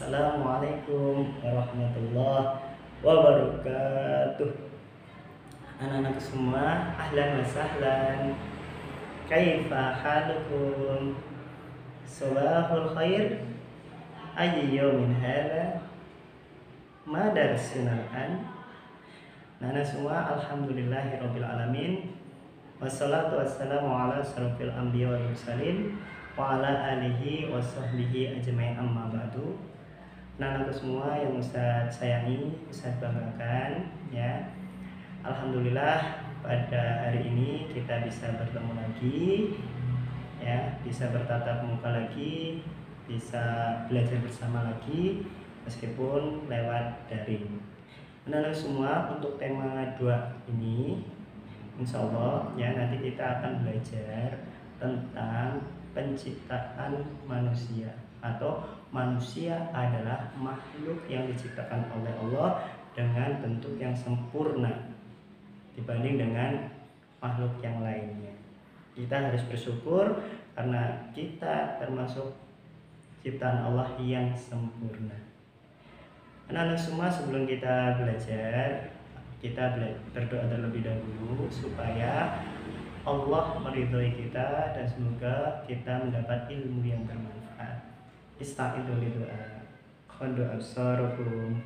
Assalamualaikum warahmatullahi wabarakatuh. Anak-anak semua, ahlan wa sahlan. Kaifa halukum? Sabahul khair. Ayyi yawmin hadha? Ma darsuna al-an? Anak semua, alhamdulillahirabbil alamin. Wassalatu wassalamu ala asyrofil anbiya wal mursalin wa ala alihi wa sahbihi ajma'in, amma ba'du. Anak-anakku semua yang Ustaz sayangi, Ustaz banggakan ya. Alhamdulillah pada hari ini kita bisa bertemu lagi ya, bisa bertatap muka lagi, bisa belajar bersama lagi meskipun lewat daring. Anak-anak semua, untuk tema 2 ini insya Allah ya, nanti kita akan belajar tentang penciptaan manusia, atau manusia adalah makhluk yang diciptakan oleh Allah dengan bentuk yang sempurna dibanding dengan makhluk yang lainnya. Kita harus bersyukur karena kita termasuk ciptaan Allah yang sempurna. Anak-anak semua, sebelum kita belajar, kita berdoa terlebih dahulu supaya Allah meridhoi kita dan semoga kita mendapat ilmu yang bermanfaat. Ista'idu li doa. Khadu absarukum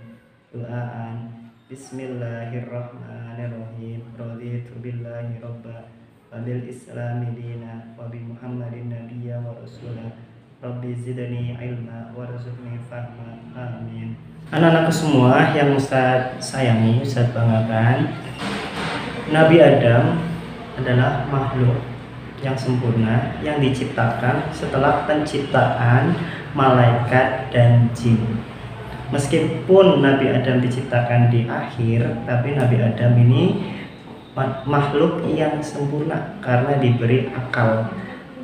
doaan. Bismillahirrahmanirrahim. Raditu billahi rabba wa bil islami dina wa bi Muhammadin nabiyya wa rasulah. Rabbi zidni ilma warzuqni fahma. Amin. Anak-anakku semua yang Ustaz sayangi, Ustaz banggakan, Nabi Adam adalah makhluk yang sempurna yang diciptakan setelah penciptaan malaikat dan jin. Meskipun Nabi Adam diciptakan di akhir, tapi Nabi Adam ini makhluk yang sempurna karena diberi akal.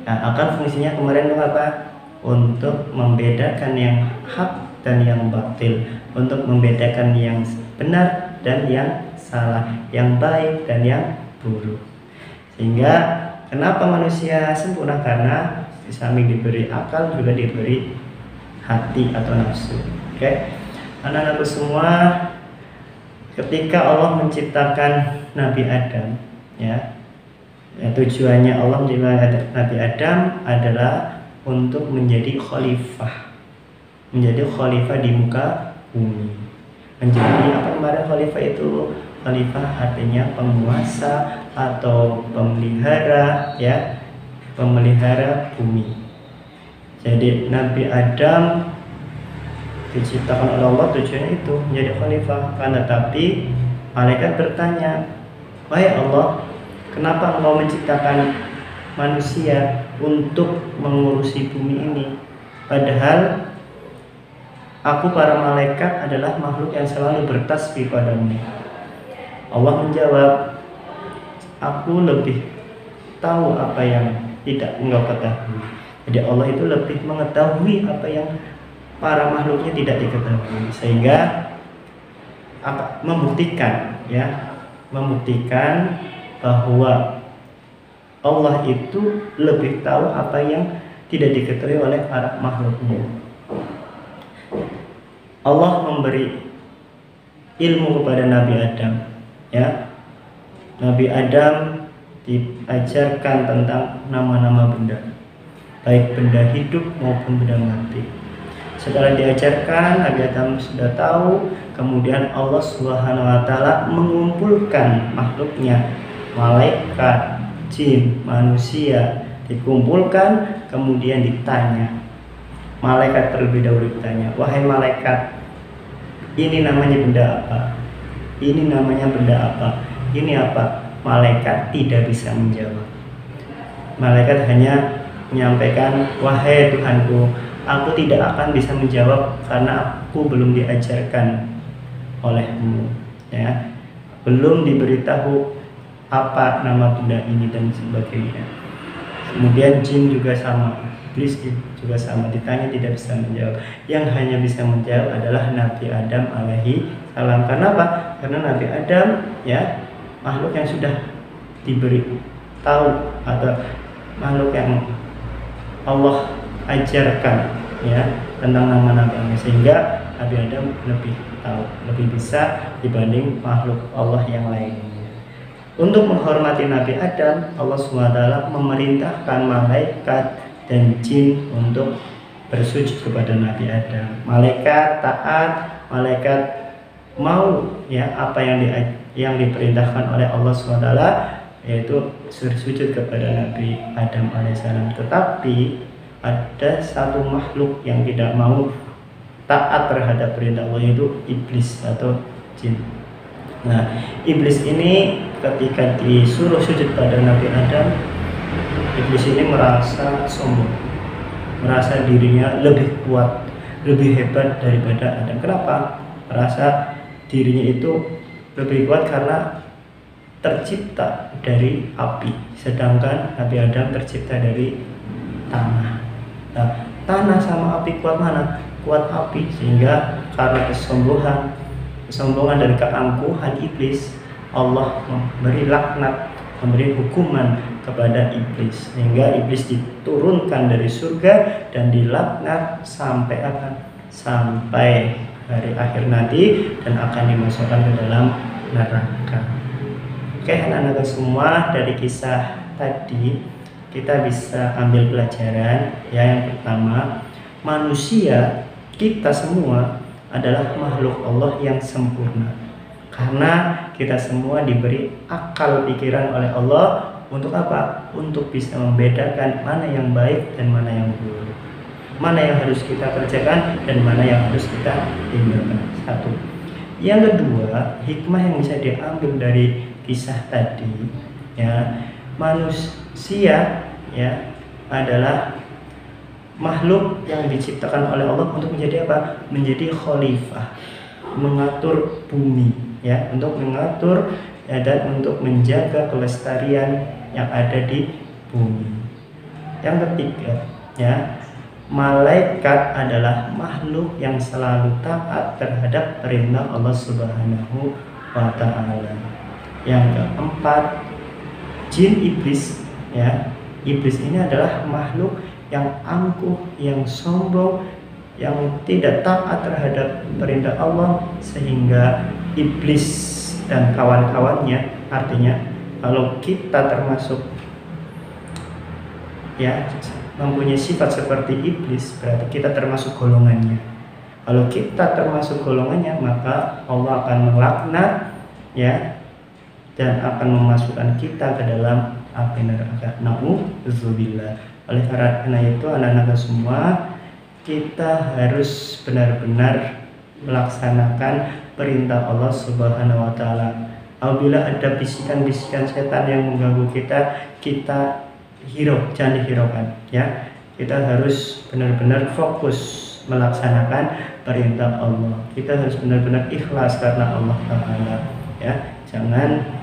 Nah, akal fungsinya kemarin apa? Untuk membedakan yang hak dan yang batil, untuk membedakan yang benar dan yang salah, yang baik dan yang buruk. Sehingga kenapa manusia sempurna? Karena di samping diberi akal juga diberi hati atau nafsu. Oke, anak-anakku semua, ketika Allah menciptakan Nabi Adam ya, tujuannya Allah menciptakan Nabi Adam adalah untuk menjadi khalifah di muka bumi. Menjadi apa kemarin khalifah itu? Khalifah artinya penguasa atau pemelihara ya, pemelihara bumi. Jadi Nabi Adam diciptakan oleh Allah tujuannya itu menjadi khalifah. Karena tapi malaikat bertanya, wahai Allah, kenapa Engkau menciptakan manusia untuk mengurusi bumi ini, padahal aku para malaikat adalah makhluk yang selalu bertasbih padamu. Allah menjawab, aku lebih tahu apa yang tidak engkau ketahui. Jadi Allah itu lebih mengetahui apa yang para makhluknya tidak diketahui, sehingga membuktikan bahwa Allah itu lebih tahu apa yang tidak diketahui oleh para makhluknya. Allah memberi ilmu kepada Nabi Adam ya. Nabi Adam diajarkan tentang nama-nama benda, baik benda hidup maupun benda mati. Setelah diajarkan, Nabi Adam sudah tahu. Kemudian Allah Subhanahu wa taala mengumpulkan makhluknya, malaikat, jin, manusia, dikumpulkan, kemudian ditanya. Malaikat terlebih dahulu ditanya, wahai malaikat, ini namanya benda apa? Ini namanya benda apa? Ini apa? Malaikat tidak bisa menjawab. Malaikat hanya menyampaikan, wahai Tuhanku, aku tidak akan bisa menjawab karena aku belum diajarkan olehmu ya, belum diberitahu apa nama benda ini dan sebagainya. Kemudian jin juga sama, iblis juga sama, ditanya tidak bisa menjawab. Yang hanya bisa menjawab adalah Nabi Adam alaihi salam. Karena apa? Karena Nabi Adam ya, makhluk yang sudah diberi tahu atau makhluk yang Allah ajarkan ya, tentang nama Nabi Adam, sehingga Nabi Adam lebih tahu, lebih bisa dibanding makhluk Allah yang lainnya. Untuk menghormati Nabi Adam, Allah SWT memerintahkan malaikat dan jin untuk bersujud kepada Nabi Adam. Malaikat taat, malaikat mau ya apa yang diperintahkan oleh Allah SWT, yaitu bersujud kepada Nabi Adam alaihissalam. Tetapi ada satu makhluk yang tidak mau taat terhadap perintah Allah, yaitu iblis atau jin. Nah, iblis ini ketika disuruh sujud pada Nabi Adam, iblis ini merasa sombong, merasa dirinya lebih kuat, lebih hebat daripada Adam. Kenapa? Merasa dirinya itu lebih kuat karena tercipta dari api, sedangkan Nabi Adam tercipta dari tanah. Nah, tanah sama api kuat mana? Kuat api. Sehingga karena kesombongan dan keangkuhan iblis, Allah memberi laknat, memberi hukuman kepada iblis, sehingga iblis diturunkan dari surga dan dilaknat sampai apa? Sampai hari akhir nanti, dan akan dimasukkan ke dalam neraka. Oke, anak-anak semua, dari kisah tadi kita bisa ambil pelajaran ya. Yang pertama, manusia, kita semua adalah makhluk Allah yang sempurna, karena kita semua diberi akal pikiran oleh Allah untuk apa? Untuk bisa membedakan mana yang baik dan mana yang buruk, mana yang harus kita kerjakan dan mana yang harus kita tinggalkan. Satu. Yang kedua, hikmah yang bisa diambil dari kisah tadi ya, manusia ya adalah makhluk yang diciptakan oleh Allah untuk menjadi apa? Menjadi khalifah, mengatur bumi ya, untuk mengatur ya, dan untuk menjaga kelestarian yang ada di bumi. Yang ketiga ya, malaikat adalah makhluk yang selalu taat terhadap perintah Allah Subhanahu wa Ta'ala. Yang keempat, jin iblis ya, iblis ini adalah makhluk yang angkuh, yang sombong, yang tidak taat terhadap perintah Allah, sehingga iblis dan kawan-kawannya, artinya kalau kita termasuk ya mempunyai sifat seperti iblis, berarti kita termasuk golongannya. Kalau kita termasuk golongannya, maka Allah akan melaknat ya, dan akan memasukkan kita ke dalam api neraka. Na'udzubillah. Oleh karena itu, anak-anak semua, kita harus benar-benar melaksanakan perintah Allah Subhanahu wa Ta'ala. Apabila ada bisikan-bisikan setan yang mengganggu kita, kita jangan dihiraukan ya. Kita harus benar-benar fokus melaksanakan perintah Allah. Kita harus benar-benar ikhlas karena Allah Ta'ala ya. Jangan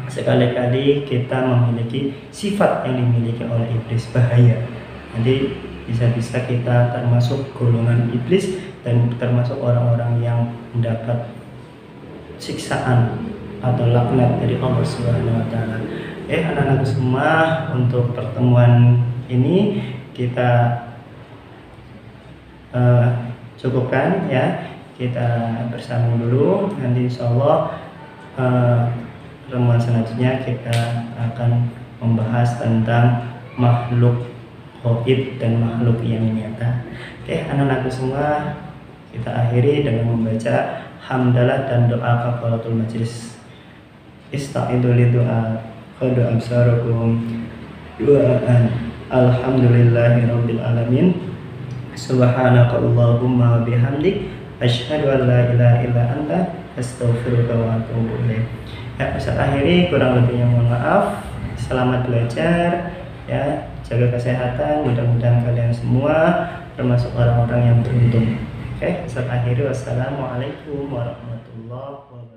sekali-kali kita memiliki sifat yang dimiliki oleh iblis, bahaya. Nanti bisa-bisa kita termasuk golongan iblis dan termasuk orang-orang yang mendapat siksaan atau laknat dari Allah Subhanahu wa Ta'ala. Anak-anak semua, untuk pertemuan ini kita cukupkan ya. Kita bersambung dulu, nanti insyaallah pertemuan selanjutnya kita akan membahas tentang makhluk gaib dan makhluk yang nyata. Anak-anakku semua, kita akhiri dengan membaca hamdalah dan doa kafaratul majlis. Ista'idu li doa qad amsarukum du'aan. Alhamdulillahi rabbil alamin. Subhanakallahumma bihamdik asyhadu an la ilaha illa anta astaghfiruka wa atubu ilaik. Ya, Ustaz akhiri, kurang lebihnya mohon maaf. Selamat belajar ya, jaga kesehatan, mudah-mudahan kalian semua termasuk orang-orang yang beruntung. Ustaz akhiri, wassalamualaikum warahmatullahi wabarakatuh.